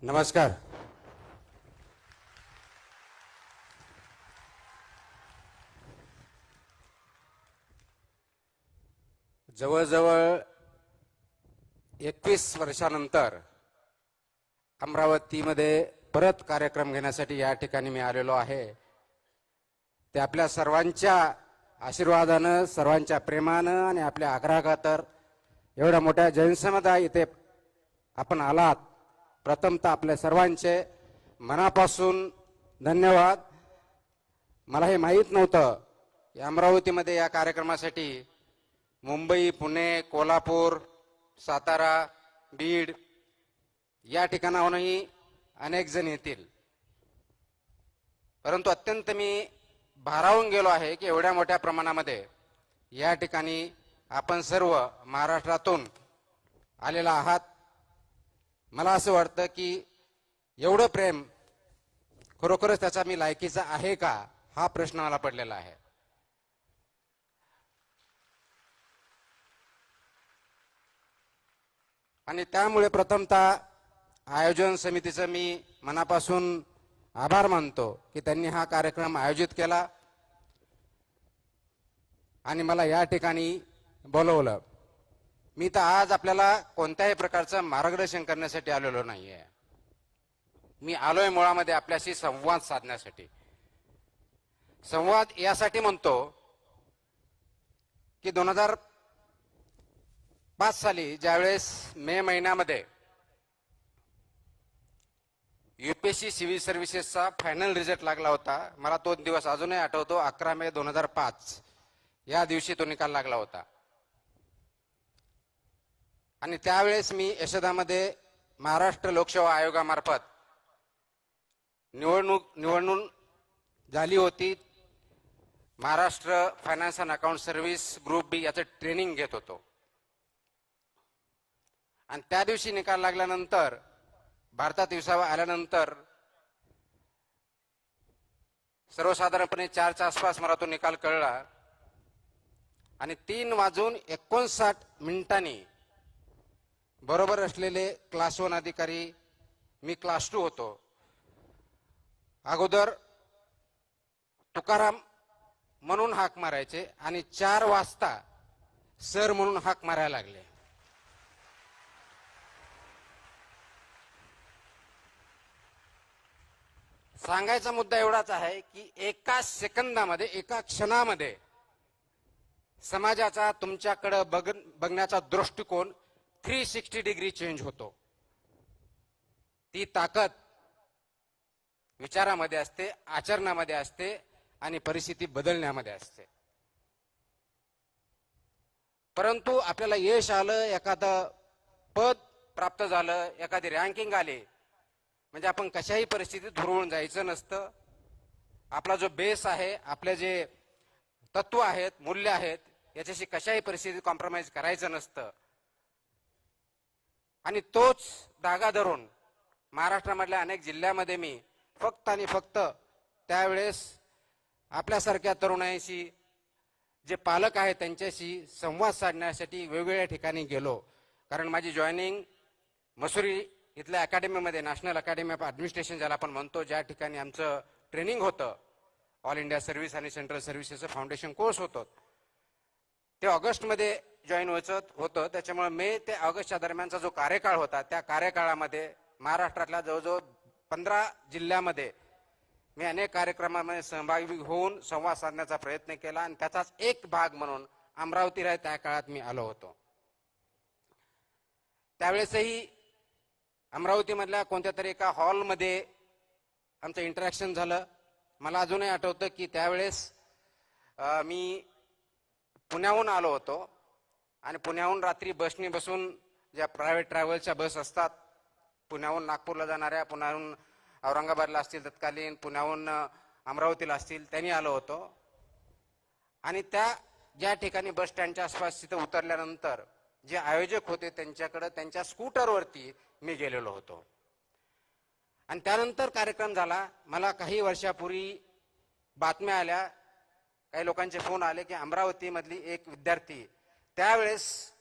नमस्कार. जवळजवळ 21 वर्षानंतर अमरावतीमध्ये परत कार्यक्रम घेण्यासाठी या ठिकाणी मी आलेलो आहे. ते आपल्या सर्वांच्या आशीर्वादानं, सर्वांच्या प्रेमानं आणि आपल्या आग्रहाखातर एवढ्या मोठ्या जनसमुदाय इथे आपण आलात. प्रथमतः आपल्या सर्वांचे मनापासून धन्यवाद. मला हे माहीत नव्हतं की अमरावतीमध्ये या कार्यक्रमासाठी मुंबई, पुणे, कोल्हापूर, सातारा, बीड या ठिकाणाहूनही अनेक जण येतील. परंतु अत्यंत मी भारावून गेलो आहे की एवढ्या मोठ्या प्रमाणामध्ये या ठिकाणी आपण सर्व महाराष्ट्रातून आलेला आहात. मला असं वाटतं की एवढं प्रेम खरोखरच त्याचा मी लायकीचा आहे का, हा प्रश्न मला पडलेला आहे. आणि त्यामुळे प्रथमतः आयोजन समितीचं मी मनापासून आभार मानतो की त्यांनी हा कार्यक्रम आयोजित केला आणि मला या ठिकाणी बोलवलं. मी तर आज आपल्याला कोणत्याही प्रकारचं मार्गदर्शन करण्यासाठी आलेलो नाहीये. मी आलोय मुळामध्ये आपल्याशी संवाद साधण्यासाठी. संवाद यासाठी म्हणतो की 2005 साली ज्यावेळेस मे महिन्यामध्ये यूपीएससी सिव्हिल सर्व्हिसेसचा फायनल रिझल्ट लागला होता. मला तो दिवस अजूनही आठवतो. 11 मे 2005 या दिवशी तो निकाल लागला होता. आणि त्यावेळेस मी यशोदामध्ये महाराष्ट्र लोकसेवा आयोगामार्फत निवडणूक झाली होती. Maharashtra finance and account service group B याचं ट्रेनिंग घेत होतो. आणि त्या दिवशी निकाल लागल्यानंतर, भारतात विसावा आल्यानंतर सर्वसाधारणपणे 4च्या आसपास मला तो निकाल कळला. आणि 3:59 बरोबर असलेले क्लास 1 अधिकारी, मी क्लास 2 होतो, अगोदर तुकाराम म्हणून हाक मारायचे आणि 4 वाजता सर म्हणून हाक मारायला लागले. सांगायचा मुद्दा एवढाच आहे की एका सेकंदामध्ये, एका क्षणामध्ये समाजाचा तुमच्याकडे बघण्याचा दृष्टिकोन 360 डिग्री चेंज होतो. ती ताकद विचारामध्ये असते, आचरणामध्ये असते आणि परिस्थिती बदलण्यामध्ये असते. परंतु आपल्याला यश आलं, एखादं पद प्राप्त झालं, एखादी रँकिंग आली म्हणजे आपण कशाही परिस्थितीत धुरळून जायचं नसतं. आपला जो बेस आहे, आपले जे तत्व आहेत, मूल्य आहेत, याच्याशी कशाही परिस्थितीत कॉम्प्रोमाइज करायचं नसतं. आणि तोच धागा धरून महाराष्ट्रामधल्या अनेक जिल्ह्यामध्ये मी फक्त आणि फक्त त्यावेळेस आपल्यासारख्या तरुणांशी, जे पालक आहेत त्यांच्याशी संवाद साधण्यासाठी वेगवेगळ्या ठिकाणी गेलो. कारण माझी जॉईनिंग मसुरी इथल्या अकॅडमीमध्ये, नॅशनल अकॅडमी ऑफ ॲडमिनिस्ट्रेशन ज्याला आपण म्हणतो, ज्या ठिकाणी आमचं ट्रेनिंग होतं, ऑल इंडिया सर्व्हिस आणि सेंट्रल सर्व्हिसेसचं फाउंडेशन कोर्स होतं, ते ऑगस्टमध्ये जॉईन व्हायचं होतं. त्याच्यामुळे मे ते ऑगस्टच्या दरम्यानचा जो कार्यकाळ होता, त्या कार्यकाळामध्ये महाराष्ट्रातल्या जवळजवळ 15 जिल्ह्यामध्ये मी अनेक कार्यक्रमांमध्ये सहभागी होऊन संवाद साधण्याचा प्रयत्न केला. आणि त्याचाच एक भाग म्हणून अमरावतीला त्या काळात मी आलो होतो. त्यावेळेसही अमरावतीमधल्या कोणत्या तरी एका हॉलमध्ये आमचं इंटरॅक्शन झालं. मला अजूनही आठवतं की त्यावेळेस मी पुण्याहून आलो होतो आणि पुण्याहून रात्री बसनी बसून, ज्या प्रायव्हेट ट्रॅव्हल्सच्या बस असतात पुण्याहून नागपूरला जाणाऱ्या, पुण्याहून औरंगाबादला असतील तत्कालीन, पुण्याहून अमरावतीला असतील, त्यांनी आलो होतो. आणि त्या ज्या ठिकाणी बस स्टँडच्या आसपास तिथं उतरल्यानंतर जे आयोजक होते त्यांच्याकडे, त्यांच्या स्कूटरवरती मी गेलेलो होतो. आणि त्यानंतर कार्यक्रम झाला. मला काही वर्षापूर्वी बातम्या आल्या, काही लोकांचे फोन आले की अमरावतीमधली एक विद्यार्थी त्यावेळेस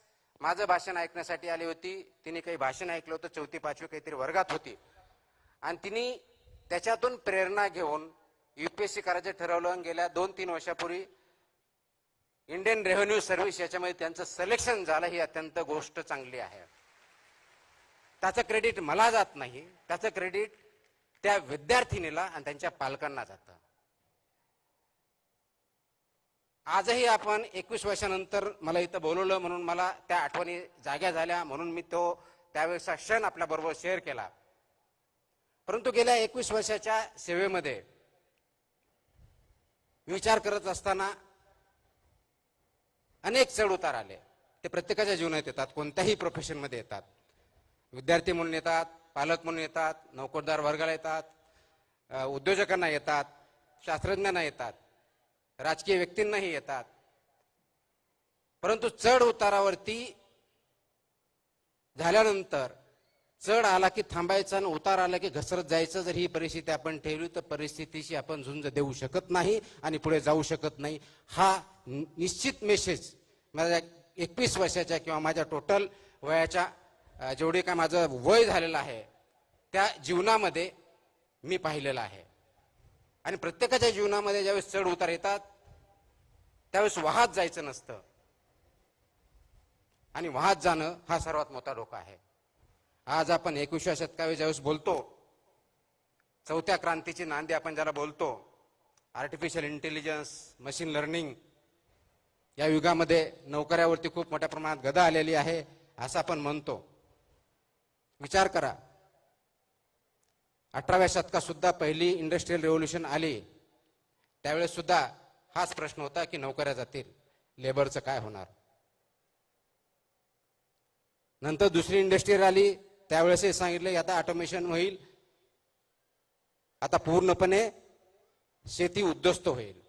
माझं भाषण ऐकण्यासाठी आली होती. तिने काही भाषण ऐकलं होतं, 4थी 5वी काहीतरी वर्गात होती. आणि तिने त्याच्यातून प्रेरणा घेऊन UPSC करायचं ठरवलं आणि गेल्या 2-3 वर्षापूर्वी इंडियन रेव्हेन्यू सर्व्हिस याच्यामध्ये त्यांचं सिलेक्शन झालं. ही अत्यंत गोष्ट चांगली आहे. त्याचं क्रेडिट मला जात नाही, त्याचं क्रेडिट त्या विद्यार्थिनीला आणि त्यांच्या पालकांना जातं. आजही आपण 21 वर्षानंतर मला इथं बोलवलं म्हणून मला त्या आठवणी जाग्या झाल्या, म्हणून मी तो त्यावेळेचा क्षण आपल्याबरोबर शेअर केला. परंतु गेल्या 21 वर्षाच्या सेवेमध्ये विचार करत असताना अनेक चढ उतार आले. ते प्रत्येकाच्या जीवनात येतात, कोणत्याही प्रोफेशनमध्ये येतात. विद्यार्थी म्हणून येतात, पालक म्हणून येतात, नोकरदार वर्गाला येतात, उद्योजकांना येतात, शास्त्रज्ञांना येतात, राजकीय व्यक्तींनाही येतात. परंतु चढ उतारावरती झाल्यानंतर चढ आला की थांबायचं आणि उतार आला की घसरत जायचं. जर ही परिस्थिती आपण ठेवली तर परिस्थितीशी आपण झुंज देऊ शकत नाही आणि पुढे जाऊ शकत नाही. हा निश्चित मेसेज माझ्या 21 वर्षाच्या किंवा माझ्या टोटल वयाच्या जेवढे काय माझं वय झालेलं आहे त्या जीवनामध्ये मी पाहिलेलं आहे. आणि प्रत्येकाच्या जीवनामध्ये ज्यावेळेस चढ उतार येतात त्यावेळेस वाहत जायचं नसतं आणि वाहत जाणं हा सर्वात मोठा धोका आहे. आज आपण 21व्या शतकावर ज्यावेळेस बोलतो, चौथ्या क्रांतीची नांदी आपण ज्याला बोलतो, आर्टिफिशियल इंटेलिजन्स, मशीन लर्निंग, या युगामध्ये नोकऱ्यावरती खूप मोठ्या प्रमाणात गदा आलेली आहे असं आपण म्हणतो. विचार करा, 18व्या शतकात सुद्धा पहिली इंडस्ट्रियल रेव्होल्यूशन आली त्यावेळेस सुद्धा हाच प्रश्न होता की नोकऱ्या जातील, लेबरचं काय होणार. नंतर दुसरी इंडस्ट्री आली त्यावेळेस हे सांगितलं की आता ऑटोमेशन होईल, आता पूर्णपणे शेती उद्ध्वस्त होईल.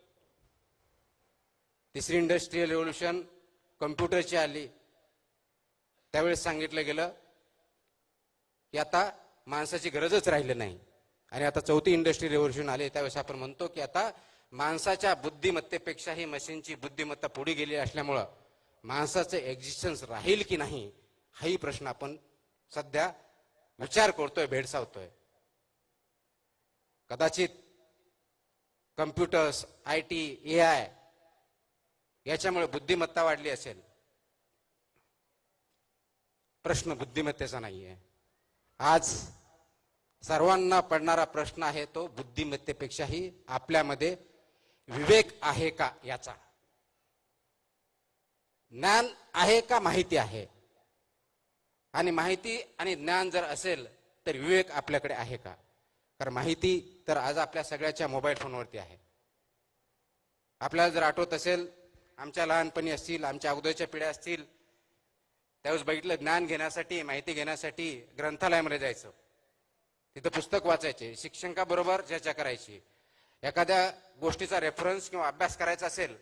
तिसरी इंडस्ट्रियल रेव्होल्यूशन कम्प्युटरची आली त्यावेळेस सांगितलं गेलं की आता माणसाची गरजच राहिली नाही. आणि आता चौथी इंडस्ट्रियल रेव्होल्यूशन आली त्यावेळेस आपण म्हणतो की आता माणसाच्या बुद्धिमत्तेपेक्षाही मशीनची बुद्धिमत्ता पुढे गेली असल्यामुळं माणसाचं एक्झिस्टन्स राहील की नाही हाही प्रश्न आपण सध्या विचार करतोय, भेडसावतोय. कदाचित कम्प्युटर्स, IT, AI याच्यामुळे बुद्धिमत्ता वाढली असेल. प्रश्न बुद्धिमत्तेचा नाहीये. आज सर्वांना पडणारा प्रश्न आहे तो बुद्धिमत्तेपेक्षाही आपल्यामध्ये विवेक आहे का याचा. ज्ञान आहे का माहिती आहे, आणि माहिती आणि ज्ञान जर असेल तर विवेक आपल्याकडे आहे का. कारण माहिती तर आज आपल्या सगळ्याच्या मोबाईल फोनवरती आहे. आपल्याला जर आठवत असेल, आमच्या लहानपणी असतील, आमच्या अगोदरच्या पिढ्या असतील, त्यावेळेस बघितलं ज्ञान घेण्यासाठी, माहिती घेण्यासाठी ग्रंथालयामध्ये जायचं, तिथं पुस्तक वाचायचे, शिक्षकाबरोबर चर्चा करायची. एखाद्या गोष्टीचा रेफरन्स किंवा अभ्यास करायचा असेल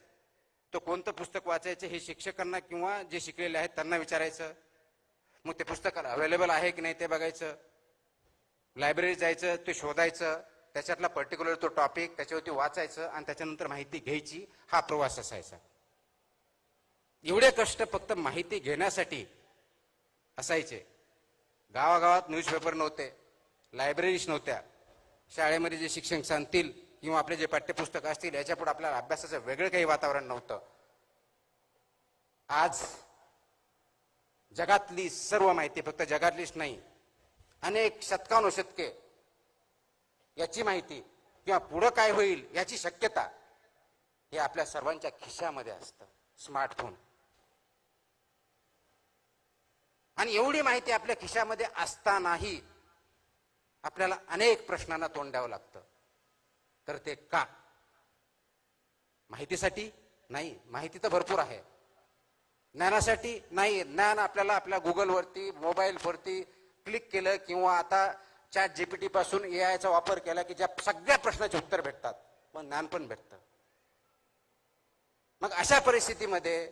तर कोणतं पुस्तक वाचायचे हे शिक्षकांना किंवा जे शिकलेले आहेत त्यांना विचारायचं. मग ते पुस्तक अवेलेबल आहे की नाही ते बघायचं, लायब्ररीत जायचं, ते शोधायचं, त्याच्यातला पर्टिक्युलर तो टॉपिक त्याच्यावरती वाचायचं आणि त्याच्यानंतर माहिती घ्यायची. हा प्रवास असायचा. एवढे कष्ट फक्त माहिती घेण्यासाठी असायचे. गावागावात न्यूजपेपर नव्हते, लायब्ररीज नव्हत्या. शाळेमध्ये जे शिक्षक सांगतील किंवा आपले जे पाठ्यपुस्तक असतील याच्यापुढे आपल्याला अभ्यासाचं वेगळं काही वातावरण नव्हतं. आज जगातली सर्व माहिती, फक्त जगातलीच नाही, अनेक शतकानुशतके याची माहिती किंवा पुढं काय होईल याची शक्यता हे आपल्या सर्वांच्या खिशामध्ये असतं, स्मार्टफोन. आणि एवढी माहिती आपल्या खिशामध्ये असतानाही आपल्याला अनेक प्रश्नांना तोंड द्यावं लागतं. तर ते का? माहितीसाठी नाही, माहिती तर भरपूर आहे. ज्ञानासाठी नाही, ज्ञान आपल्याला आपल्या गुगलवरती, मोबाईलवरती क्लिक केलं किंवा आता ChatGPT पासून AIचा वापर केला की ज्या सगळ्या प्रश्नाचे उत्तर भेटतात, पण ज्ञान पण भेटतं. मग अशा परिस्थितीमध्ये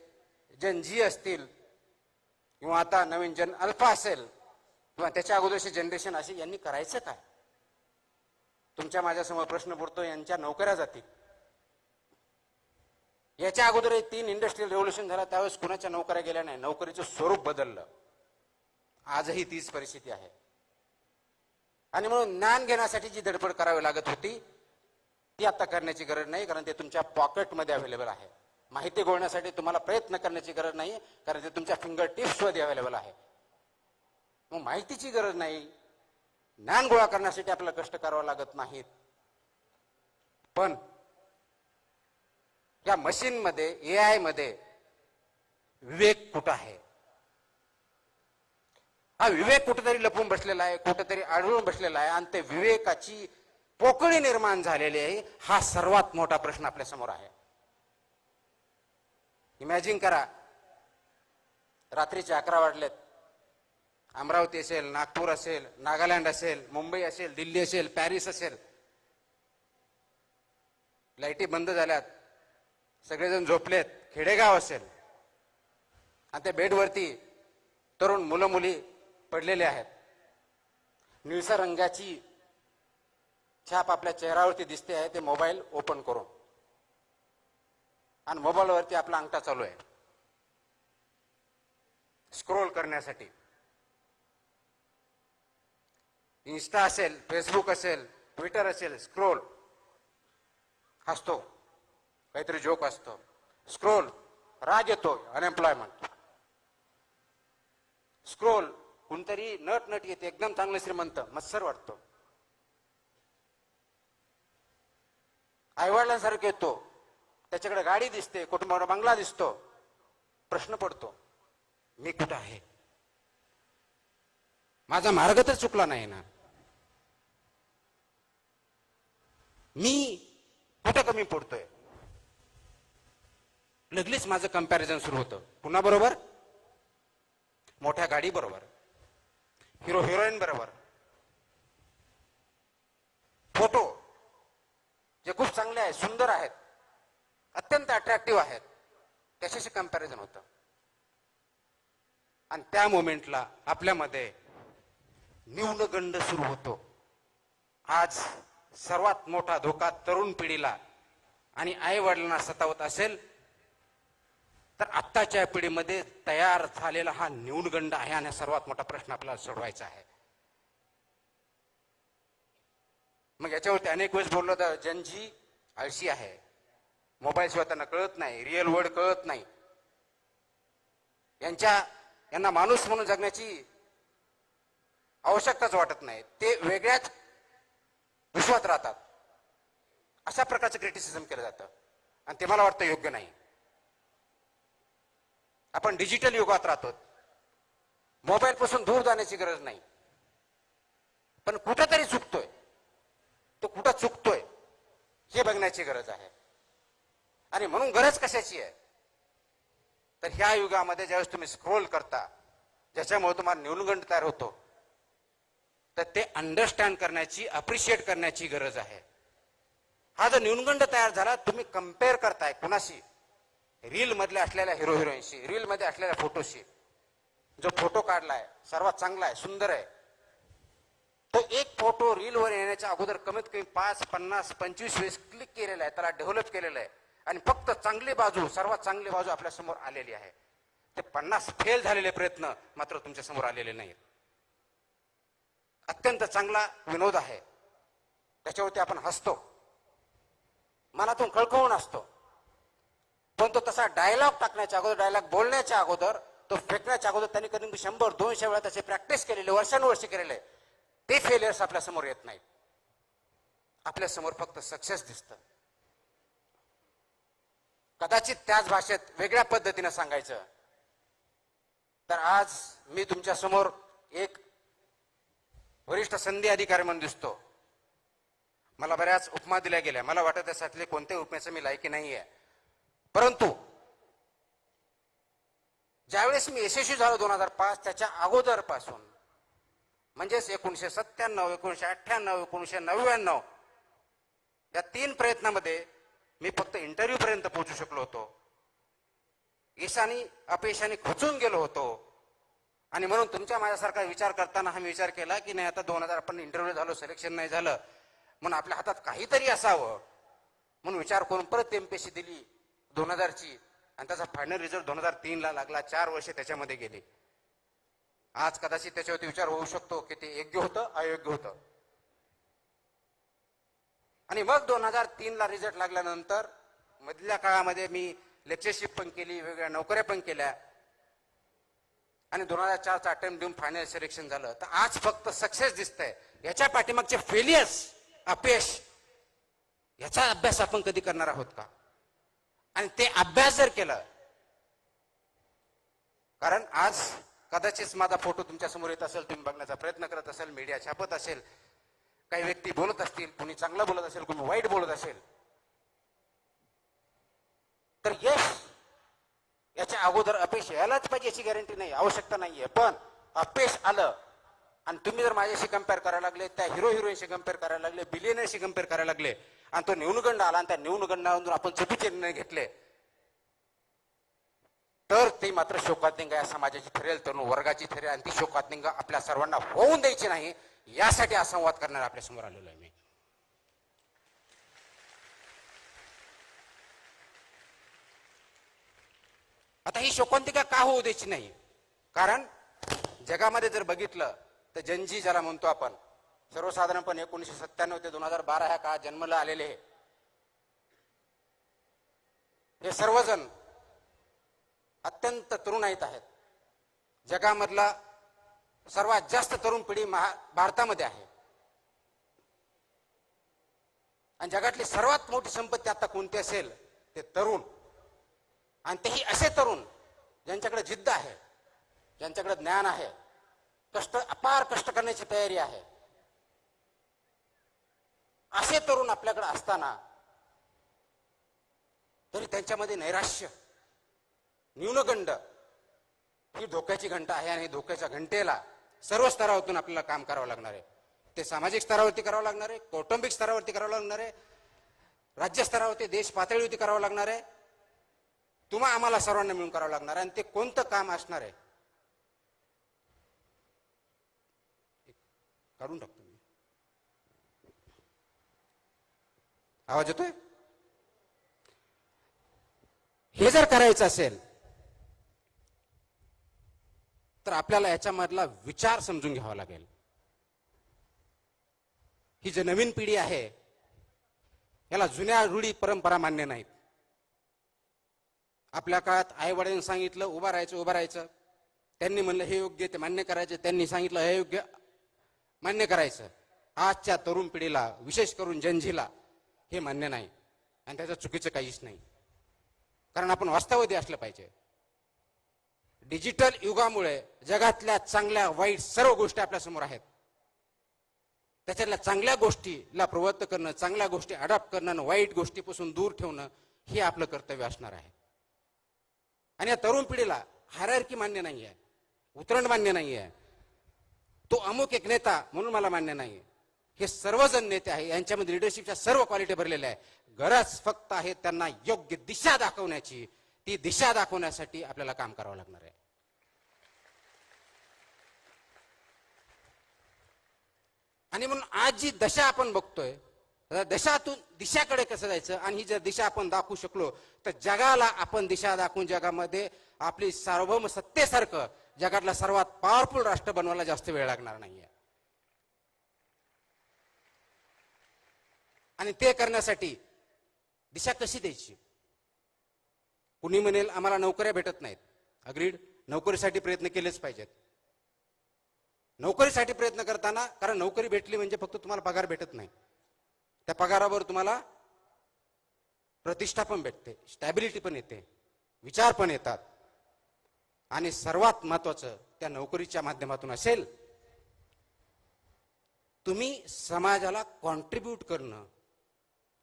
जन जी असतील किंवा आता नवीन जन अल्फा असेल किंवा त्याच्या अगोदरची जनरेशन असेल, यांनी करायचं काय? तुमच्या माझ्यासमोर प्रश्न पडतो, यांच्या नोकऱ्या जातील. याच्या अगोदर 3 इंडस्ट्रियल रेव्होल्यूशन झाला त्यावेळेस कुणाच्या नोकऱ्या गेल्या नाही, नोकरीचं स्वरूप बदललं. आजही तीच परिस्थिती आहे. आणि म्हणून ज्ञान घेण्यासाठी जी धडपड करावी लागत होती ती आता करण्याची गरज नाही, कारण ते तुमच्या पॉकेटमध्ये अवेलेबल आहे. माहिती गोळण्यासाठी तुम्हाला प्रयत्न करण्याची गरज नाही, कारण ते तुमच्या फिंगर टिप्स मध्ये अवेलेबल आहे. मग माहितीची गरज नाही, ज्ञान गोळा करण्यासाठी आपल्याला कष्ट करावं लागत नाहीत. पण या मशीन मध्ये, एआय मध्ये विवेक कुठं आहे? हा विवेक कुठेतरी लपून बसलेला आहे, कुठेतरी आढळून बसलेला आहे, आणि ते विवेकाची पोकळी निर्माण झालेली आहे. हा सर्वात मोठा प्रश्न आपल्या समोर आहे. इमॅजिन करा, रात्रीचे 11 वाजलेत. अमरावती असेल, नागपूर असेल, नागालँड असेल, मुंबई असेल, दिल्ली असेल, पॅरिस असेल, लाईटी बंद झाल्यात, सगळेजण झोपलेत. खेडेगाव असेल आणि त्या बेडवरती तरुण मुलं मुली पडलेले आहेत. निळसर रंगाची छाप आपल्या चेहऱ्यावरती दिसते आहे, ते मोबाईल ओपन करून, आणि मोबाईलवरती आपला अंगठा चालू आहे स्क्रोल करण्यासाठी. इन्स्टा असेल, फेसबुक असेल, ट्विटर असेल, स्क्रोल, हसतो, काहीतरी जोक असतो, स्क्रोल, राग येतो, अनएम्प्लॉयमेंट, स्क्रोल, कोणतरी नट नट येते, एकदम चांगलं श्रीमंत, मत्सर वाटतो, आईवडिलांसारखं येतो, त्याच्याकडे गाडी दिसते, कुटुंबावर बंगला दिसतो. प्रश्न पडतो, मी कुठं आहे? माझा मार्ग तर चुकला नाही ना? मी कुठं कमी पडतोय? लगेच माझं कंपॅरिझन सुरू होतं. पुन्हा बरोबर, मोठ्या गाडी बरोबर, हिरो हिरोईन बरोबर, फोटो जे खूप चांगले आहेत, सुंदर आहेत, अत्यंत अट्रॅक्टिव्ह आहेत, त्याच्याशी कंपॅरिझन होतं. आणि त्या मोमेंटला आपल्यामध्ये न्यूनगंड सुरू होतो. आज सर्वात मोठा धोका तरुण पिढीला आणि आई वडिलांना सतावत असेल तर आत्ताच्या पिढीमध्ये तयार झालेला हा न्यूनगंड आहे, आणि सर्वात मोठा प्रश्न आपल्याला सोडवायचा आहे. मग याच्यावरती अनेक वेळेस बोललो तर जनजी आळशी आहे, मोबाईल शिवाय त्यांना कळत नाही, रिअल वर्ल्ड कळत नाही, यांना माणूस म्हणून जगण्याची आवश्यकताच वाटत नाही, ते वेगळ्याच विश्वात राहतात, अशा प्रकारचं क्रिटिसिझम केलं जातं. आणि ते मला वाटतं योग्य नाही. आपण डिजिटल युगात राहतो, मोबाईल पासून दूर जाण्याची गरज नाही, पण कुठेतरी चुकतोय, तो कुठं चुकतोय हे बघण्याची गरज आहे. आणि म्हणून गरज कशाची आहे? तर ह्या युगामध्ये ज्यावेळेस तुम्ही स्क्रोल करता, ज्याच्यामुळे तुम्हाला न्यूनगंड तयार होतो, तर ते अंडरस्टँड करण्याची, अप्रिशिएट करण्याची गरज आहे. हा जो न्यूनगंड तयार झाला, तुम्ही कम्पेअर करताय कुणाशी? रील मधल्या असलेल्या हिरो हिरोईनशी, रील मध्ये असलेल्या फोटोशी. जो फोटो काढलाय सर्वात चांगला आहे, सुंदर आहे, तो एक फोटो रील वर येण्याच्या अगोदर कमीत कमी 5, 50, 25 वेळेस क्लिक केलेला आहे, त्याला डेव्हलप केलेलं आहे, आणि फक्त चांगली बाजू, सर्वात चांगली बाजू आपल्या समोर आलेली आहे. ते 50 फेल झालेले प्रयत्न मात्र तुमच्या समोर आलेले नाहीत. अत्यंत चांगला विनोद आहे, त्याच्यावरती आपण हसतो, मनातून कळकळून असतो, पण तो तसा डायलॉग टाकण्याच्या अगोदर, डायलॉग बोलण्याच्या अगोदर, तो फेकण्याच्या अगोदर त्यांनी कधी 100-200 वेळा त्याची प्रॅक्टिस केलेली, वर्षानुवर्षे केलेले, ते फेलियर्स आपल्या समोर येत नाहीत. आपल्या समोर फक्त सक्सेस दिसतं. कदाचित त्याच भाषेत वेगळ्या पद्धतीने सांगायचं तर आज मी तुमच्या समोर एक वरिष्ठ संधी अधिकारी म्हणून दिसतो. मला बऱ्याच उपमा दिल्या गेल्या, मला वाटत त्याच्यातले कोणत्याही उपमेचं मी लायकी नाहीये, परंतु ज्यावेळेस मी यशस्वी झालो 2005, त्याच्या अगोदर पासून, म्हणजेच 1997, 1998, 1999 या 3 प्रयत्नामध्ये मी फक्त इंटरव्ह्यू पर्यंत पोहोचू शकलो होतो. यशाने अपयशाने खचून गेलो होतो. आणि म्हणून तुमच्या माझ्यासारखा विचार करताना हा विचार केला की नाही, आता 2000 आपण इंटरव्ह्यू झालो, सिलेक्शन नाही झालं, म्हणून आपल्या हातात काहीतरी असावं, म्हणून विचार करून परत एमपीएससी दिली 2000ची, आणि त्याचा फायनल रिझल्ट 2003 ला लागला. 4 वर्षे त्याच्यामध्ये गेली. आज कदाचित त्याच्यावरती विचार होऊ शकतो की ते योग्य होतं, अयोग्य होतं, आणि मग 2003ला रिझल्ट लागल्यानंतर मधल्या काळामध्ये मी लेक्चरशिप पण केली, वेगवेगळ्या नोकऱ्या पण केल्या आणि 2004चा अटेम्प्ट देऊन फायनल सिलेक्शन झालं. तर आज फक्त सक्सेस दिसतंय. याच्या पाठीमागचे फेलियर्स, अपयश, याचा अभ्यास आपण कधी करणार आहोत का? आणि ते अभ्यास जर केलं, कारण आज कदाचित माझा फोटो तुमच्या समोर येत असेल, तुम्ही बघण्याचा प्रयत्न करत असेल, मीडिया छापत असेल, काही व्यक्ती बोलत असतील, कोणी चांगलं बोलत असेल, कोणी वाईट बोलत असेल, तर यश याच्या अगोदर अपयश यायलाच पाहिजे याची गॅरंटी नाही, आवश्यकता नाहीये. पण अपयश आलं आणि तुम्ही जर माझ्याशी कम्पेअर करायला लागले, त्या हिरोईनशी कम्पेअर करायला लागले, बिलियनरशी कम्पेअर करायला लागले आणि तो न्यूनगंड आला आणि त्या न्यूनगंडावरून आपण चुकीचे निर्णय घेतले, तर ते मात्र शोकातिंगा या समाजाची ठरेल, तरुण वर्गाची ठरेल. आणि ती शोकातिंगा आपल्या सर्वांना होऊन द्यायची नाही, यासाठी हा संवाद करणार आपल्या समोर आलेलो आहे मी. आता ही शोकांतिका का होऊ द्यायची नाही? कारण जगामध्ये जर बघितलं तर जनजी ज्याला म्हणतो आपण, सर्वसाधारणपणे 1997 ते 2012 ह्या काळात जन्मला आलेले हे सर्वजण अत्यंत तरुणाईत आहेत. जगामधला सर्वात जास्त तरुण पिढी भारतामध्ये आहे. आणि जगातली सर्वात मोठी संपत्ती आता कोणती असेल ते तरुण. आणि तेही असे तरुण ज्यांच्याकडे जिद्द आहे, ज्यांच्याकडे ज्ञान आहे, अपार कष्ट करण्याची तयारी आहे. असे तरुण आपल्याकडे असताना तरी त्यांच्यामध्ये नैराश्य, न्यूनगंड ही धोक्याची घंटा आहे. आणि धोक्याच्या घंटेला सर्व स्तरावरून आपल्याला काम करावं लागणार आहे. ते सामाजिक स्तरावरती करावं लागणार आहे, कौटुंबिक स्तरावरती करावं लागणार आहे, राज्य स्तरावरती, देश पातळीवरती करावं लागणार आहे. तुम्हा आम्हाला सर्वांना मिळून करावं लागणार आहे. आणि ते कोणतं काम असणार आहे काढून टाकतो मी. आवाज येतोय? हे जर करायचं असेल तर आपल्याला याच्यामधला विचार समजून घ्यावा लागेल. ही जी नवीन पिढी आहे याला जुन्या रूढी परंपरा मान्य नाहीत. आपल्या काळात आई वडिलांनी सांगितलं उभं राहायचं, त्यांनी म्हणलं हे योग्य, ते मान्य करायचं, त्यांनी सांगितलं हे योग्य, मान्य करायचं. आजच्या तरुण पिढीला, विशेष करून जनजीला हे मान्य नाही. आणि त्याचं चुकीचं काहीच नाही, कारण आपण वास्तववादी असलं पाहिजे. डिजिटल युगामुळे जगातल्या चांगल्या वाईट सर्व गोष्टी आपल्या समोर आहेत. त्याच्यातल्या चांगल्या गोष्टीला प्रवृत्त करणं, चांगल्या गोष्टी अडॉप्ट करणं, वाईट गोष्टीपासून दूर ठेवणं हे आपलं कर्तव्य असणार आहे. आणि या तरुण पिढीला हायरार्की मान्य नाही आहे, उतरण मान्य नाही आहे, तो अमुक एक नेता म्हणून मला मान्य नाही. हे सर्वजण नेते आहे, यांच्यामध्ये लिडरशिपच्या सर्व क्वालिटी भरलेल्या आहे. गरज फक्त आहे त्यांना योग्य दिशा दाखवण्याची. ती दिशा दाखवण्यासाठी आपल्याला काम करावं लागणार आहे. आणि म्हणून आज जी दशा आपण बघतोय, दशातून दिशाकडे कसं जायचं, आणि ही जर दिशा आपण दाखवू शकलो तर जगाला आपण दिशा दाखवून जगामध्ये आपली सार्वभौम सत्तेसारखं जगातला सर्वात पॉवरफुल राष्ट्र बनवायला जास्त वेळ लागणार नाहीये. आणि ते करण्यासाठी दिशा कशी द्यायची? कुणी म्हणेल आम्हाला नोकऱ्या भेटत नाहीत. अग्रीड, नोकरीसाठी प्रयत्न केलेच पाहिजेत. नोकरीसाठी प्रयत्न करताना, कारण नोकरी भेटली म्हणजे फक्त तुम्हाला पगार भेटत नाही, त्या पगारावर तुम्हाला प्रतिष्ठा पण भेटते, स्टॅबिलिटी पण येते, विचार पण येतात. आणि सर्वात महत्वाचं त्या नोकरीच्या माध्यमातून असेल तुम्ही समाजाला कॉन्ट्रीब्यूट करणं,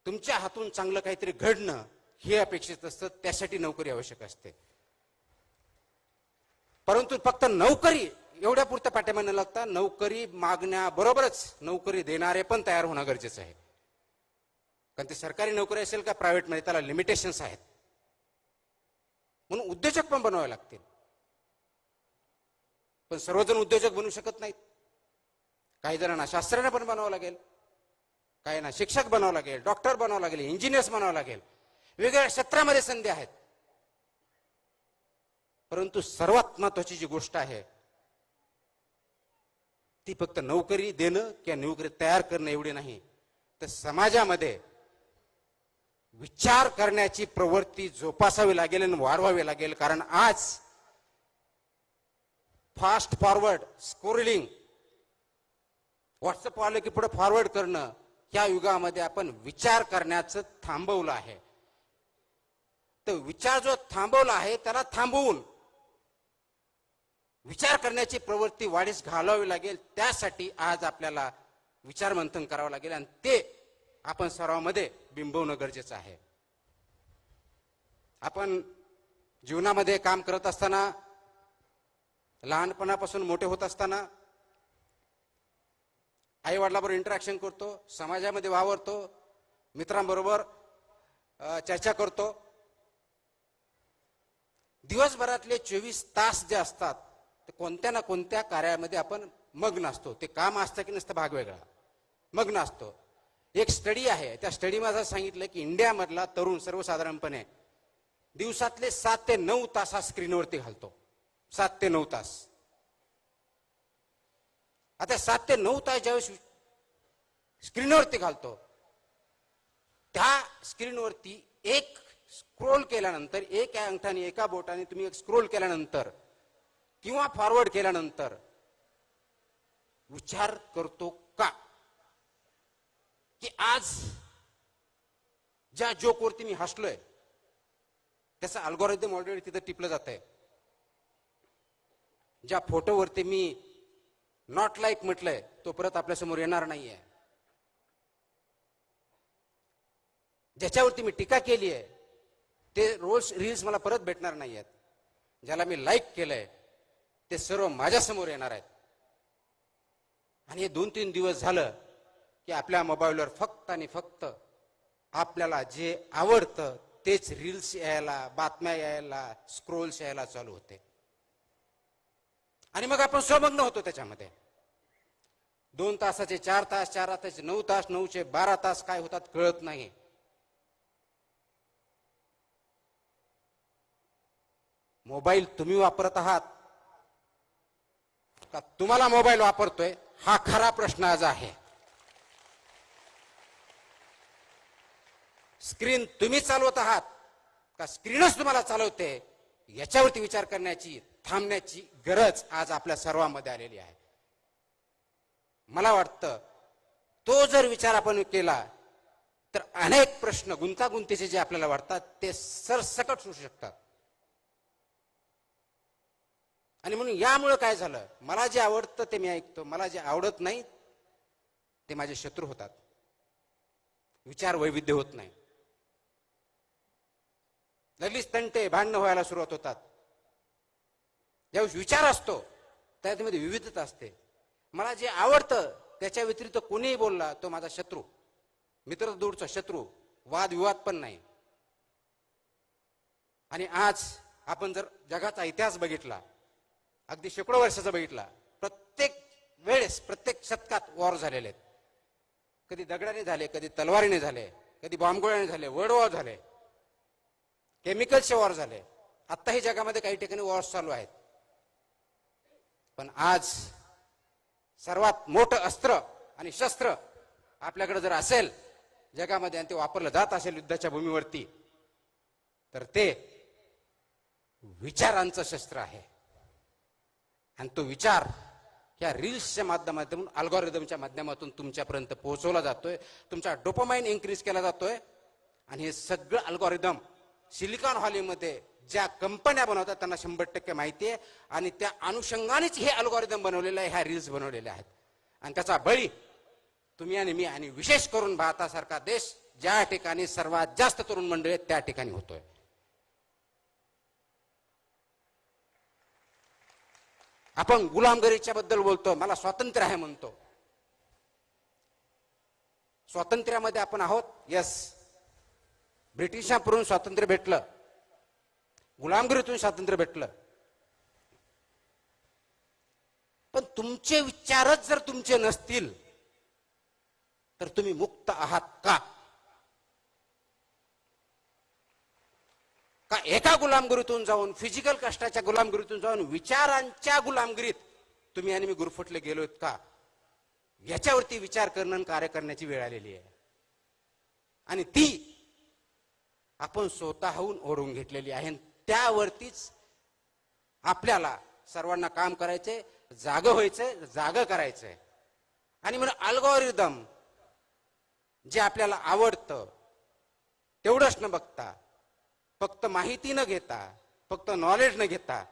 तुमच्या हातून चांगलं काहीतरी घडणं हे अपेक्षित असतं. त्यासाठी नोकरी आवश्यक असते. परंतु फक्त नोकरी एवढ्या पुरतं पाठिंबा न लागता नोकरी मागण्याबरोबरच नोकरी देणारे पण तयार होणं गरजेचं आहे. कारण ते सरकारी नोकरी असेल का प्रायव्हेटमध्ये, त्याला लिमिटेशन्स आहेत. म्हणून उद्योजक पण बनवावे लागतील. पण सर्वजण उद्योजक बनू शकत नाहीत. काही जणांना शास्त्रज्ञ पण बनावं लागेल, काहींना शिक्षक बनावं लागेल, डॉक्टर बनावं लागेल, इंजिनियर्स बनावं लागेल. वेगवेगळ्या क्षेत्रामध्ये संधी आहेत. परंतु सर्वात महत्वाची जी गोष्ट आहे ती फक्त नोकरी देणं किंवा नोकरी तयार करणं एवढी नाही, तर समाजामध्ये विचार करण्याची प्रवृत्ती जोपासावी लागेल आणि वाढवावी लागेल. कारण आज फास्ट फॉरवर्ड स्क्रोलिंग, व्हॉट्सअप आलं की पुढे फॉरवर्ड करणं, या युगामध्ये आपण विचार करण्याचं थांबवलं आहे. तर विचार जो थांबवला आहे त्याला थांबवून विचार करण्याची प्रवृत्ती वाढीस घालावी लागेल. त्यासाठी आज आपल्याला विचार मंथन करावं लागेल आणि ते आपण सर्वांमध्ये बिंबवणं गरजेचं आहे. आपण जीवनामध्ये काम करत असताना, लहानपणापासून मोठे होत असताना आई वडिलांबरोबर इंटरॅक्शन करतो, समाजामध्ये वावरतो, मित्रांबरोबर चर्चा करतो. दिवसभरातले 24 तास जे असतात ते कोणत्या ना कोणत्या कार्यामध्ये आपण मग्न असतो. ते काम असतं की नसतं भाग वेगळा, मग्न असतो. एक स्टडी आहे, त्या स्टडीमध्ये असं सांगितलं की इंडियामधला तरुण सर्वसाधारणपणे दिवसातले 7 ते 9 तास हा स्क्रीनवरती घालतो. 7 ते 9 तास. आता 7 ते 9 तास ज्यावेळेस स्क्रीनवरती घालतो, त्या स्क्रीनवरती एक स्क्रोल केल्यानंतर, एक अंगठाने एका बोटाने तुम्ही एक स्क्रोल केल्यानंतर किंवा फॉरवर्ड केल्यानंतर विचार करतो का की आज ज्या जोकवरती मी हसलोय त्याचं अल्गोरिदम ऑलरेडी तिथं टिपलं जात आहे. ज्या फोटोवरती मी नॉट लाईक म्हटलंय तो परत आपल्या समोर येणार नाहीये. ज्याच्यावरती मी टीका केली आहे ते रील्स मला परत भेटणार नाहीयेत. ज्याला मी लाईक केलंय ते सर्व माझ्या समोर येणार आहेत. आणि हे 2-3 दिवस झालं की आपल्या मोबाईलवर फक्त आणि फक्त आपल्याला जे आवडतं तेच रील्स यायला, बातम्या यायला, स्क्रोल्स यायला चालू होते. आणि मग आपण स्वमग्न होतो त्याच्यामध्ये. 2 तासाचे 4 तास, 4 तासाचे 9 तास, 9चे 12 तास काय होतात कळत नाही. मोबाईल तुम्ही वापरत आहात का तुम्हाला मोबाईल वापरतोय, हा खरा प्रश्न आज आहे. स्क्रीन तुम्ही चालवत आहात का स्क्रीनच तुम्हाला चालवते, याच्यावरती विचार करण्याची, थांबण्याची गरज आज आपल्या सर्वांमध्ये आलेली आहे. मला वाटतं तो जर विचार आपण केला तर अनेक प्रश्न गुंतागुंतीचे जे आपल्याला वाटतात ते सरसकट सुटू शकतात. आणि म्हणून यामुळे काय झालं, मला जे आवडतं ते मी ऐकतो, मला जे आवडत नाही ते माझे शत्रू होतात. विचार वैविध्य होत नाही. लगेच तंटे, भांडणं व्हायला सुरुवात होतात. ज्यावेळेस विचार असतो त्यामध्ये विविधता असते. मला जे आवडतं त्याच्या व्यतिरिक्त कोणीही बोलला तो माझा शत्रू, मित्र दूरचा शत्रू, वादविवाद पण नाही. आणि आज आपण जर जगाचा इतिहास बघितला, अगदी शेकडो वर्षाचा बघितला, प्रत्येक वेळेस, प्रत्येक शतकात वॉर झालेले आहेत. कधी दगडाने झाले, कधी तलवारीने झाले, कधी बॉम्बगोळ्याने झाले, वर्ल्ड वॉर झाले, केमिकलचे वॉर झाले. आत्ताही जगामध्ये काही ठिकाणी वॉर्स चालू आहेत. पण आज सर्वात मोठं अस्त्र आणि शस्त्र आपल्याकडे जर असेल जगामध्ये आणि ते वापरलं जात असेल युद्धाच्या भूमीवरती, तर ते विचारांचं शस्त्र आहे. आणि तो विचार या रील्सच्या माध्यमातून, अल्गोरिदमच्या माध्यमातून तुमच्यापर्यंत पोहोचवला जातोय. तुमचा डोपामाइन इन्क्रीज केला जातोय. आणि हे सगळं अल्गोरिदम सिलिकॉन व्हॅलीमध्ये ज्या कंपन्या बनवतात त्यांना 100% माहिती आहे. आणि त्या अनुषंगानेच हे अल्गोरिदम बनवलेलं आहे, ह्या रील्स बनवलेल्या आहेत. आणि त्याचा बळी तुम्ही आणि मी, आणि विशेष करून भारतासारखा देश ज्या ठिकाणी सर्वात जास्त तरुण मंडळी आहेत त्या ठिकाणी होतोय. आपण गुलामगिरीच्या बद्दल बोलतो, मला स्वातंत्र्य आहे म्हणतो. स्वातंत्र्यामध्ये आपण आहोत, यस. ब्रिटिशांकडून स्वातंत्र्य भेटलं, गुलामगिरीतून स्वातंत्र्य भेटलं. पण तुमचे विचारच जर तुमचे नसतील तर तुम्ही मुक्त आहात का? का एका गुलामगिरीतून जाऊन, फिजिकल कष्टाच्या गुलामगिरीतून जाऊन विचारांच्या गुलामगिरीत तुम्ही आणि मी गुरफटले गेलोत का? याच्यावरती विचार करणं, कार्य करण्याची वेळ आलेली आहे. आणि ती आपण स्वतःहून ओढून घेतलेली आहे. त्यावरतीच आपल्याला सर्वांना काम करायचंय, जागं व्हायचंय, जागं करायचंय. आणि म्हणून अल्गोरिदम जे आपल्याला आवडतं तेवढंच न बघता, फक्त माहिती न घेता, फक्त नॉलेज न घेता,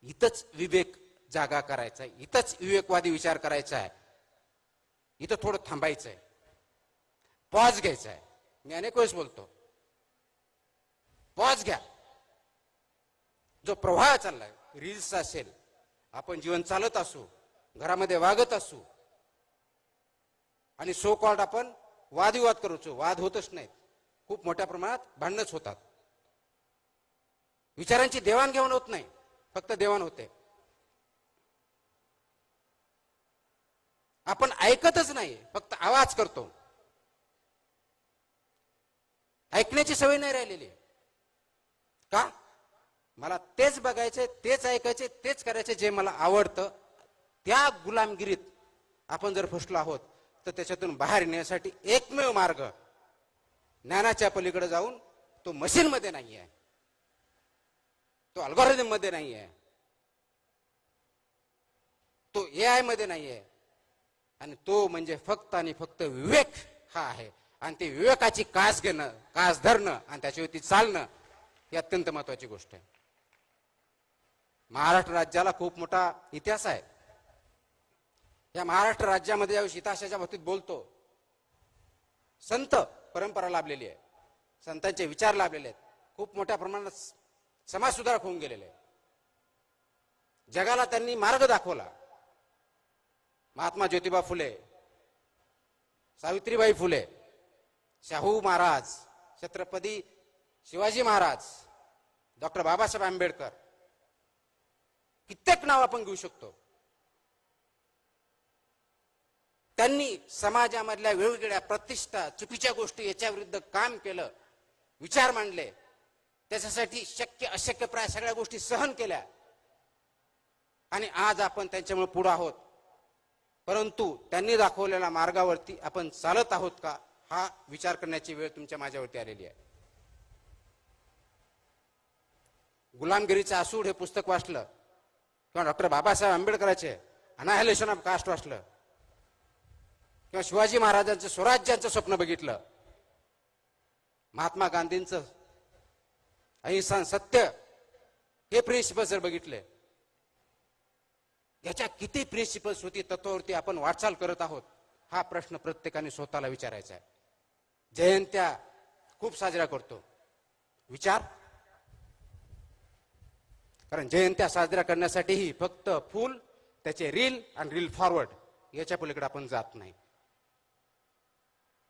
इथंच विवेक जागा करायचा आहे, इथंच विवेकवादी विचार करायचा आहे. इथं थोडं थांबायचंय, पॉज घ्यायचा आहे. मी अनेक वेळेस बोलतो, पॉज घ्या. जो प्रवाह चाललाय, रील्स असेल, आपण जीवन चालत असू, घरामध्ये वागत असू, आणि सो कॉल्ड आपण वादविवाद करूचो, वाद होतच नाहीत, खूप मोठ्या प्रमाणात भांडणच होतात. विचारांची देवाणघेवाण होत नाही, फक्त देवाण होते. आपण ऐकतच नाही, फक्त आवाज करतो. ऐकण्याची सवय नाही राहिलेली. का? मला तेच बघायचे, तेच ऐकायचे, तेच करायचे जे मला आवडतं. त्या गुलामगिरीत आपण जर फसलो आहोत, तर त्याच्यातून बाहेर येण्यासाठी एकमेव मार्ग ज्ञानाच्या पलीकडे जाऊन, तो मशीन मध्ये नाही आहे, तो अल्गोरिदम मध्ये नाही आहे, तो AI मध्ये नाही आहे, आणि तो म्हणजे फक्त आणि फक्त विवेक हा आहे. आणि ते विवेकाची कास घेणं, कास धरणं आणि त्याच्यावरती चालणं ही अत्यंत महत्वाची गोष्ट आहे. महाराष्ट्र राज्याला खूप मोठा इतिहास आहे. या महाराष्ट्र राज्यामध्ये ज्यावेळी इतिहासाच्या बाबतीत बोलतो, संत परंपरा लाभलेली आहे, संतांचे विचार लाभलेले आहेत, खूप मोठ्या प्रमाणात समाज सुधारक होऊन गेलेले आहे. जगाला त्यांनी मार्ग दाखवला. महात्मा ज्योतिबा फुले, सावित्रीबाई फुले, शाहू महाराज, छत्रपती शिवाजी महाराज, डॉक्टर बाबासाहेब आंबेडकर, कित्येक नाव आपण घेऊ शकतो. त्यांनी समाजामधल्या वेगवेगळ्या प्रतिष्ठा, चुकीच्या गोष्टी याच्या विरुद्ध काम केलं, विचार मांडले, त्याच्यासाठी शक्य अशक्यप्राय सगळ्या गोष्टी सहन केल्या, आणि आज आपण त्यांच्यामुळे पुढे आहोत. परंतु त्यांनी दाखवलेल्या मार्गावरती आपण चालत आहोत का, हा विचार करण्याची वेळ तुमच्या माझ्यावरती आलेली आहे. गुलामगिरीचं आसूड हे पुस्तक वाचलं, किंवा डॉक्टर बाबासाहेब आंबेडकरांचे अनाहिलेशन ऑफ कास्ट वाचलं, किंवा शिवाजी महाराजांचं स्वराज्याचं स्वप्न बघितलं, महात्मा गांधींचं अहिंसा सत्य हे प्रिन्सिपल्स जर बघितले, याच्या किती प्रिन्सिपल्स होती, तत्वावरती आपण वाटचाल करत आहोत, हा प्रश्न प्रत्येकाने स्वतःला विचारायचा आहे. जयंत्या खूप साजरा करतो, विचार, कारण जयंत्या साजरा करण्यासाठीही फक्त फुल, त्याचे रील आणि रील फॉरवर्ड याच्या पलीकडे आपण जात नाही.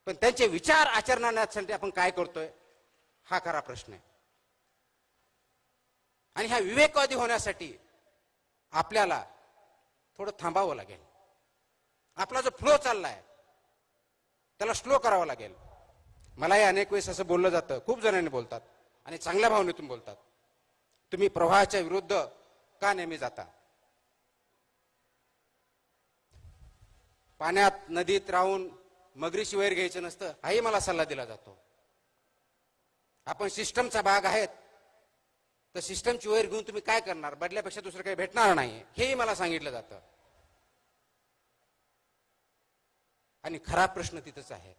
पण त्यांचे विचार आचरणासाठी आपण काय करतोय, हा खरा प्रश्न आहे. आणि ह्या विवेकवादी होण्यासाठी आपल्याला थोडं थांबावं लागेल. आपला जो फ्लो चाललाय त्याला स्लो करावा लागेल. मलाही अनेक वेळेस असं बोललं जातं, खूप जणांनी बोलतात आणि चांगल्या भावनेतून बोलतात, तुम्ही प्रवाहाच्या विरुद्ध का नेहमी जाता? पाण्यात नदीत राहून मगरीशी वैर घ्यायचं नसतं, हाही मला सल्ला दिला जातो. आपण सिस्टमचा भाग आहेत, तर सिस्टमची वैर घेऊन तुम्ही काय करणार, बदल्यापेक्षा दुसरं काही भेटणार नाही, हेही मला सांगितलं जातं. आणि खरा प्रश्न तिथंच आहे.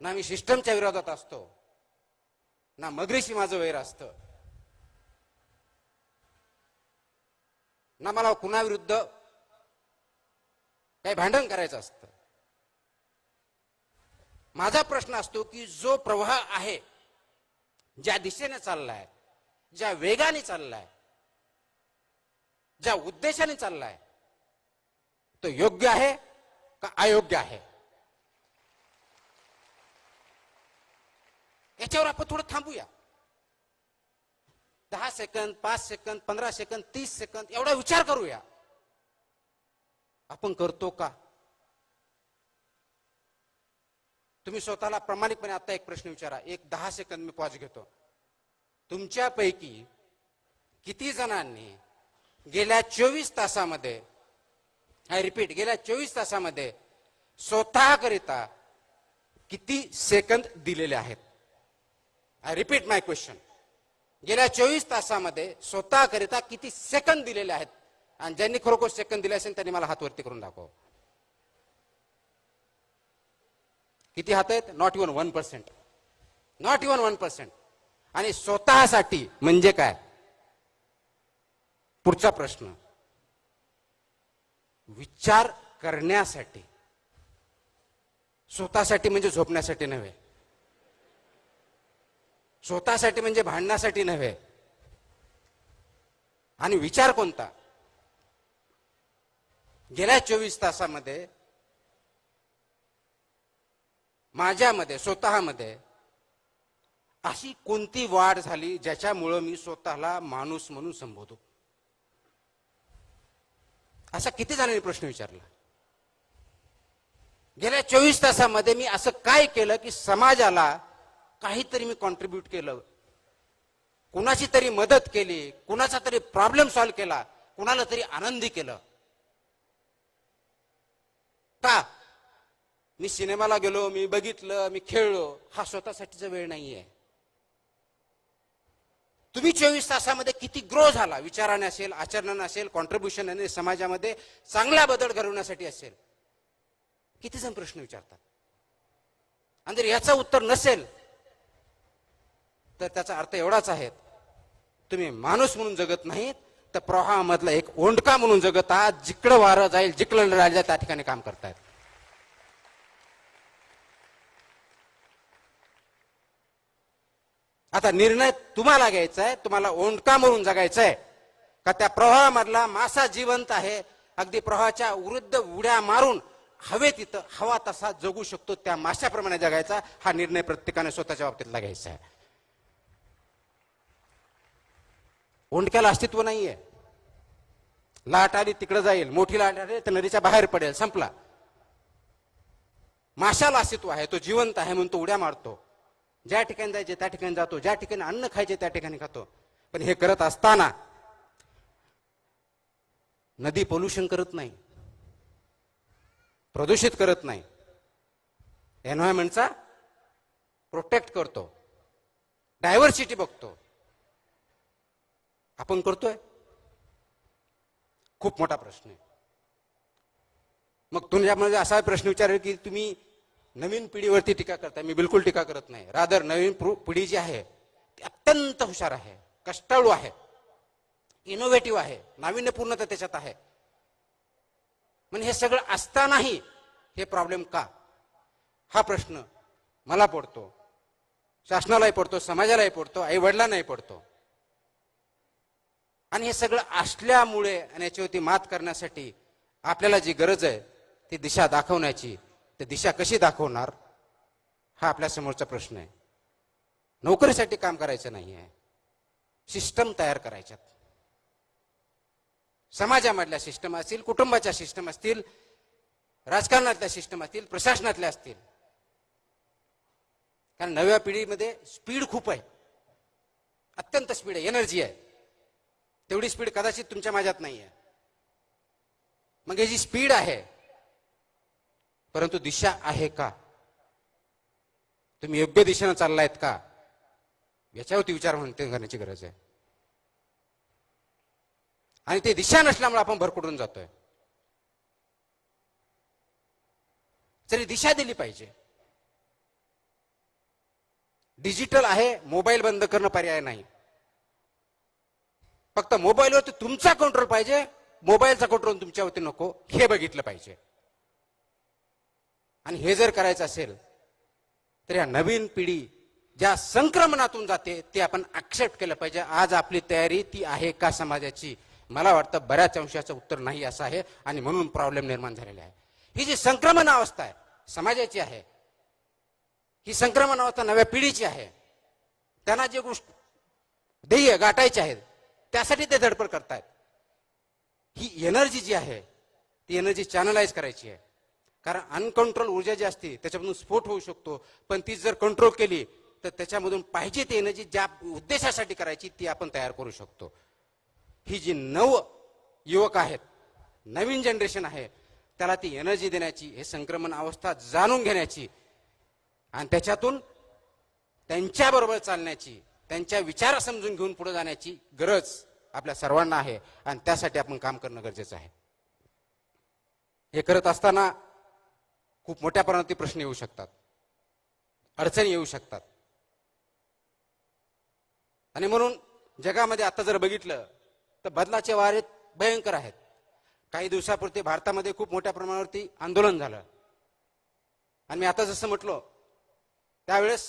ना मी सिस्टमच्या विरोधात असतो, ना मगरीशी माझं वैर असतं, ना मला कुणाविरुद्ध काही भांडण करायचं असतं. माझा प्रश्न असतो की जो प्रवाह आहे, ज्या दिशेने चाललाय, ज्या वेगाने चाललाय, ज्या उद्देशाने चाललाय, तो योग्य आहे का अयोग्य आहे? याच्यावर आपण थोडं थांबूया. 10 सेकंद, 5 सेकंद, 15 सेकंद, 30 सेकंद एवढा विचार करूया. आपण करतो का? तुम्ही स्वतःला प्रामाणिकपणे आता एक प्रश्न विचारा. एक 10 सेकंद मी पॉज घेतो. तुमच्यापैकी किती जणांनी गेल्या 24 तासामध्ये, आय रिपीट, गेल्या 24 तासामध्ये स्वतःकरिता किती सेकंद दिलेले आहेत? I repeat my question. गेल्या 24 तासामध्ये स्वतःकरिता किती सेकंद दिलेले आहेत? आणि ज्यांनी खरोखर सेकंद दिले असेल त्यांनी मला हात वरती करून दाखव. किती हात आहेत? Not even 1%. Not even 1%. आणि स्वतःसाठी म्हणजे काय? पुढचा प्रश्न. विचार करण्यासाठी. स्वतःसाठी म्हणजे झोपण्यासाठी नव्हे. स्वतःसाठी म्हणजे भांडण्यासाठी नव्हे. आणि विचार कोणता? गेल्या 24 तासामध्ये माझ्यामध्ये स्वतःमध्ये अशी कोणती वाढ झाली ज्याच्यामुळं मी स्वतःला माणूस म्हणून संबोधू? असा किती जणांनी प्रश्न विचारला? गेल्या 24 तासामध्ये मी असं काय केलं की समाजाला काहीतरी मी कॉन्ट्रीब्यूट केलं, कुणाची तरी मदत केली, कुणाचा तरी प्रॉब्लेम सॉल्व्ह केला, कुणाला तरी आनंदी केलं? का? मी सिनेमाला गेलो, मी बघितलं, मी खेळलो, हा स्वतःसाठीचा वेळ नाहीये. तुम्ही 24 तासामध्ये किती ग्रो झाला, विचाराने असेल, आचरणाने असेल, कॉन्ट्रीब्युशन समाजामध्ये चांगला बदल घडवण्यासाठी असेल, किती जण प्रश्न विचारतात. आणि जर याचं उत्तर नसेल तर त्याचा अर्थ एवढाच आहे, तुम्ही माणूस म्हणून जगत नाहीत तर प्रवाहामधला एक ओंडका म्हणून जगत आहात. जिकडं वारं जाईल, जिकडं राहिलं त्या ठिकाणी काम करतायत. आता निर्णय तुम्हाला घ्यायचा आहे. तुम्हाला ओंडका म्हणून जगायचं आहे का त्या प्रवाहामधला मासा जिवंत आहे, अगदी प्रवाहाच्या विरुद्ध उड्या मारून हवेत तिथं हवा तसा जगू शकतो त्या माशाप्रमाणे जगायचा? हा निर्णय प्रत्येकाने स्वतःच्या बाबतीतला घ्यायचा आहे. ओंडक्याला अस्तित्व नाहीये. लाट आली तिकडे जाईल, मोठी लाट आली तर नदीच्या बाहेर पडेल, संपला. माशाला अस्तित्व आहे, तो जिवंत आहे म्हणून तो उड्या मारतो. ज्या ठिकाणी जायचे त्या ठिकाणी जातो, ज्या ठिकाणी अन्न खायचे त्या ठिकाणी खातो. पण हे करत असताना नदी पोल्युशन करत नाही, प्रदूषित करत नाही, एन्व्हायरमेंटचा प्रोटेक्ट करतो, डायव्हर्सिटी बघतो. आपण करतोय? खूप मोठा प्रश्न आहे. मग तुमच्यामध्ये असा प्रश्न विचारेल की तुम्ही नवीन पिढीवरती टीका करताय. मी बिलकुल टीका करत नाही. रादर नवीन पिढी जी आहे ती अत्यंत हुशार आहे, कष्टाळू आहे, इनोव्हेटिव्ह आहे, नाविन्यपूर्णता त्याच्यात आहे. म्हणजे हे सगळं असतानाही हे प्रॉब्लेम का? हा प्रश्न मला पडतो, शासनालाही पडतो, समाजालाही पडतो, आई वडिलांनाही पडतो. आणि हे सगळं असल्यामुळे आणि याच्यावरती मात करण्यासाठी आपल्याला जी गरज आहे ती दिशा दाखवण्याची. ती दिशा कशी दाखवणार हा आपल्या समोरचा प्रश्न आहे. नोकरीसाठी काम करायचं नाही आहे, सिस्टम तयार करायच्यात. समाजामधल्या सिस्टम असतील, कुटुंबाच्या सिस्टम असतील, राजकारणातल्या सिस्टम असतील, प्रशासनातल्या असतील. कारण नव्या पिढीमध्ये स्पीड खूप आहे, अत्यंत स्पीड आहे, एनर्जी आहे. तेवढी स्पीड कदाचित तुमच्या माझ्यात नाही आहे. मग ही जी स्पीड आहे, परंतु दिशा आहे का? तुम्ही योग्य दिशेनं चाललायत का? याच्यावरती विचार करण्याची गरज आहे. आणि ते दिशा नसल्यामुळे आपण भरकुटून जातोय. तरी दिशा दिली पाहिजे. डिजिटल आहे, मोबाईल बंद करणं पर्याय नाही. फक्त मोबाईलवरती तुमचा कंट्रोल पाहिजे, मोबाईलचा कंट्रोल तुमच्यावरती नको, हे बघितलं पाहिजे. आणि हे जर करायचं असेल तर या नवीन पिढी ज्या संक्रमणातून जाते ते आपण ऍक्सेप्ट केलं पाहिजे. आज आपली तयारी ती आहे का समाजाची? मला वाटतं बऱ्याच अंशाचं उत्तर नाही असं आहे. आणि म्हणून प्रॉब्लेम निर्माण झालेला आहे. ही जी संक्रमण अवस्था आहे समाजाची आहे, ही संक्रमण अवस्था नव्या पिढीची आहे. त्यांना जे गोष्ट ध्येय गाठायचे आहेत त्यासाठी ते धडपड करतायत. ही एनर्जी जी आहे ती एनर्जी चॅनलाइज करायची आहे. कारण अनकंट्रोल ऊर्जा जी असते त्याच्यामधून स्फोट होऊ शकतो, पण ती जर कंट्रोल केली तर त्याच्यामधून पाहिजे ती एनर्जी ज्या उद्देशासाठी करायची ती आपण तयार करू शकतो. ही जी नव युवक आहेत, नवीन जनरेशन आहे, त्याला ती एनर्जी देण्याची, हे संक्रमण अवस्था जाणून घेण्याची आणि त्याच्यातून त्यांच्याबरोबर चालण्याची, त्यांच्या विचार समजून घेऊन पुढे जाण्याची गरज आपल्या सर्वांना आहे आणि त्यासाठी आपण काम करणं गरजेचं आहे. हे करत असताना खूप मोठ्या प्रमाणात प्रश्न येऊ शकतात, अडचणी येऊ शकतात. आणि म्हणून जगामध्ये आता जर बघितलं तर बदलाचे वारे भयंकर आहेत. काही दिवसापूर्वी भारतामध्ये खूप मोठ्या प्रमाणावरती आंदोलन झालं आणि मी आता जसं म्हटलो त्यावेळेस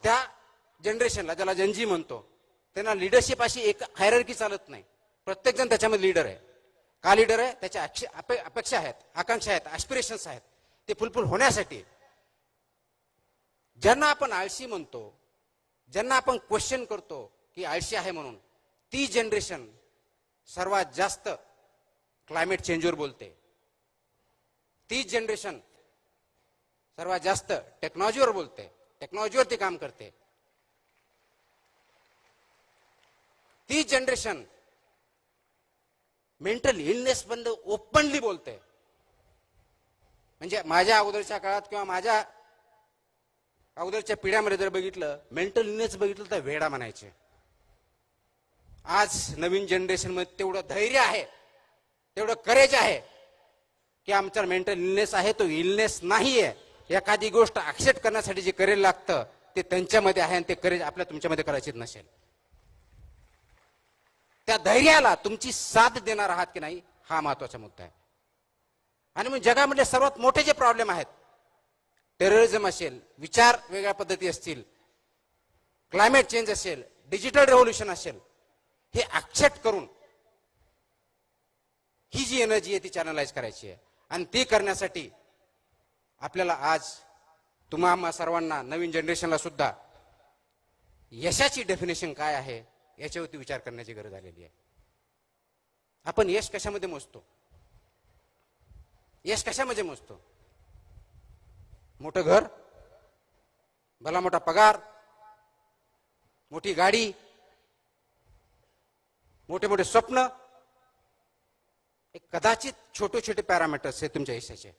त्या जनरेशनला, ज्याला जनजी म्हणतो, त्यांना लिडरशिप अशी एक हायरार्की चालत नाही. प्रत्येक जण त्याच्यामध्ये लीडर आहे. का लीडर आहे? त्याच्या अपेक्षा आहेत, आकांक्षा आहेत, ॲस्पिरेशन्स आहेत. ते फुलफिल होण्यासाठी ज्यांना आपण आळशी म्हणतो, ज्यांना आपण क्वेश्चन करतो की आळशी आहे म्हणून, ती जनरेशन सर्वात जास्त क्लायमेट चेंजवर बोलते. ती जनरेशन सर्वात जास्त टेक्नॉलॉजीवर बोलते, टेक्नॉलॉजीवरती काम करते. ती जनरेशन मेंटल इलनेस बंद ओपनली बोलते. म्हणजे माझ्या अगोदरच्या काळात किंवा माझ्या अगोदरच्या पिढ्यामध्ये जर बघितलं, मेंटल इलनेस बघितलं तर वेडा म्हणायचे. आज नवीन जनरेशन मध्ये तेवढं धैर्य आहे, तेवढं करेज आहे की आमचा मेंटल इलनेस आहे तो इलनेस नाहीये. एखादी गोष्ट ऍक्सेप्ट करण्यासाठी जे करेज लागतं ते त्यांच्यामध्ये आहे आणि ते करेज आपल्या तुमच्यामध्ये करायचीच नसेल. त्या धैर्याला तुमची साथ देणार आहात की नाही, हा महत्वाचा मुद्दा आहे. आणि मग जगामध्ये सर्वात मोठे जे प्रॉब्लेम आहेत, टेररिझम असेल, विचार वेगळ्या पद्धती असतील, क्लायमेट चेंज असेल, डिजिटल रेव्होल्युशन असेल, हे ऍक्सेप्ट करून ही जी एनर्जी आहे ती चॅनलाइज करायची आहे. आणि ती करण्यासाठी आपल्याला आज तुम्हा सर्वांना, नवीन जनरेशनला सुद्धा यशाची डेफिनेशन काय आहे याच्यावरती विचार करण्याची गरज आलेली आहे. आपण यश कशामध्ये मोजतो? यश कशामध्ये मोजतो? मोठं घर, भला मोठा पगार, मोठी गाडी, मोठे मोठे स्वप्न, एक कदाचित छोटे छोटे पॅरामीटर्स आहेत तुमच्या यशाचे.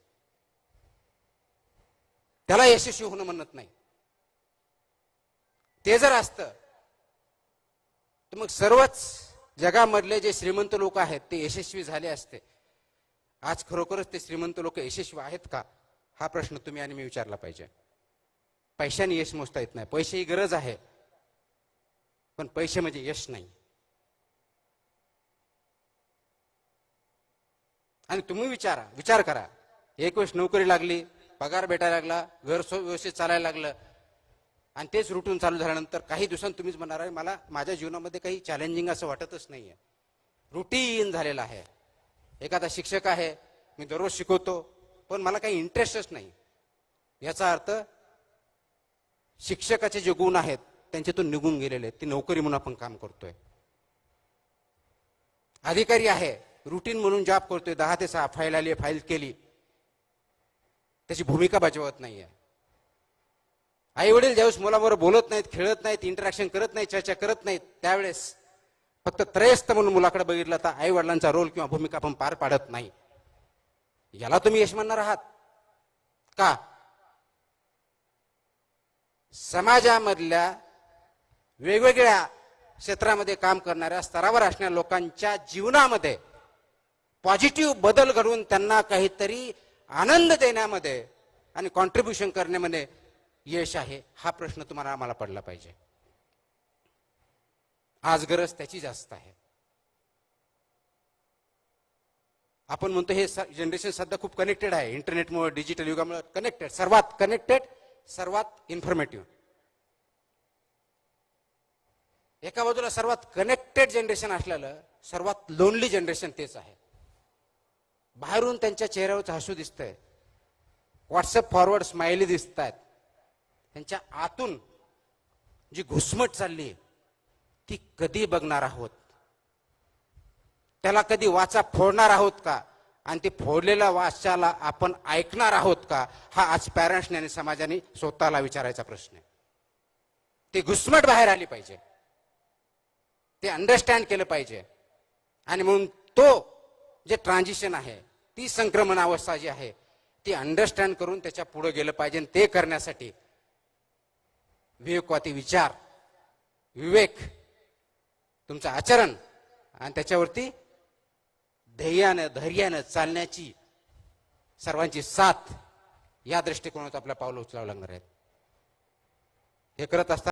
त्याला यशस्वी होणं म्हणत नाही. ते जर असतं तर मग सर्वच जगामधले जे श्रीमंत लोक आहेत ते यशस्वी झाले असते. आज खरोखरच ते श्रीमंत लोक यशस्वी आहेत का, हा प्रश्न तुम्ही आणि मी विचारला पाहिजे. पैशाने यश मोजता येत नाही. पैसे ही गरज आहे, पण पैसे म्हणजे यश नाही. आणि तुम्ही विचार करा, एक वेळेस नोकरी लागली, पगार भेटायला लागला, घर व्यवस्थित चालायला लागलं आणि तेच रुटीन चालू झाल्यानंतर काही दिवसांत तुम्हीच म्हणणार आहे मला माझ्या जीवनामध्ये काही चॅलेंजिंग असं वाटतच नाहीये, रुटीन झालेलं आहे. एखादा शिक्षक आहे, मी दररोज शिकवतो पण मला काही इंटरेस्टच नाही. याचा अर्थ शिक्षकाचे जे गुण आहेत त्यांच्यातून निघून गेलेले आहेत. ती नोकरी म्हणून आपण काम करतोय. अधिकारी आहे, रुटीन म्हणून जॉब करतोय, 10 ते 6 फाईल आली, फाईल केली, त्याची भूमिका बजावत नाहीये. आई वडील ज्यावेळेस मुलाबरोबर बोलत नाहीत, खेळत नाहीत, इंटरॅक्शन करत नाहीत, चर्चा करत नाहीत, त्यावेळेस फक्त त्रयस्थ म्हणून मुलाकडे बघितलं तर आई वडिलांचा रोल किंवा भूमिका आपण पार पाडत नाही. याला तुम्ही यश म्हणणार आहात का? समाजामधल्या वेगवेगळ्या क्षेत्रामध्ये काम करणाऱ्या, स्तरावर असणाऱ्या लोकांच्या जीवनामध्ये पॉझिटिव्ह बदल घडवून त्यांना काहीतरी आनंद देण्यामध्ये आणि कॉन्ट्रीब्युशन करण्यामध्ये यश आहे, हा प्रश्न तुम्हाला आम्हाला पडला पाहिजे. आज गरज त्याची जास्त आहे. आपण म्हणतो हे जनरेशन सध्या खूप कनेक्टेड आहे, इंटरनेटमुळे, डिजिटल युगामुळे कनेक्टेड, सर्वात कनेक्टेड, सर्वात इन्फॉर्मेटिव्ह. एका बाजूला सर्वात कनेक्टेड जनरेशन असलेलं सर्वात लोनली जनरेशन तेच आहे. बाहेरून त्यांच्या चेहऱ्यावर हसू दिसतंय, व्हॉट्सअप फॉरवर्ड स्माइली दिसत आहेत, त्यांच्या आतून जी घुसमट चालली ती कधी बघणार आहोत? त्याला कधी वाचा फोडणार आहोत का? आणि ते फोडलेल्या वाचाला आपण ऐकणार आहोत का? हा आज पॅरेंट्सने आणि समाजाने स्वतःला विचारायचा प्रश्न आहे. ती घुसमट बाहेर आली पाहिजे, ते अंडरस्टँड केलं पाहिजे. आणि म्हणून तो जे ट्रान्झिशन आहे, ती संक्रमण अवस्था जी आहे ती अंडरस्टँड करून त्याच्या पुढे गेलं पाहिजे. ते करण्यासाठी विवेकवादी विचार, विवेक, तुमचं आचरण आणि त्याच्यावरती ध्येयानं धैर्यानं चालण्याची सर्वांची साथ, या दृष्टिकोनात आपल्या पावलं उचलावं लागणार आहेत. हे करत असताना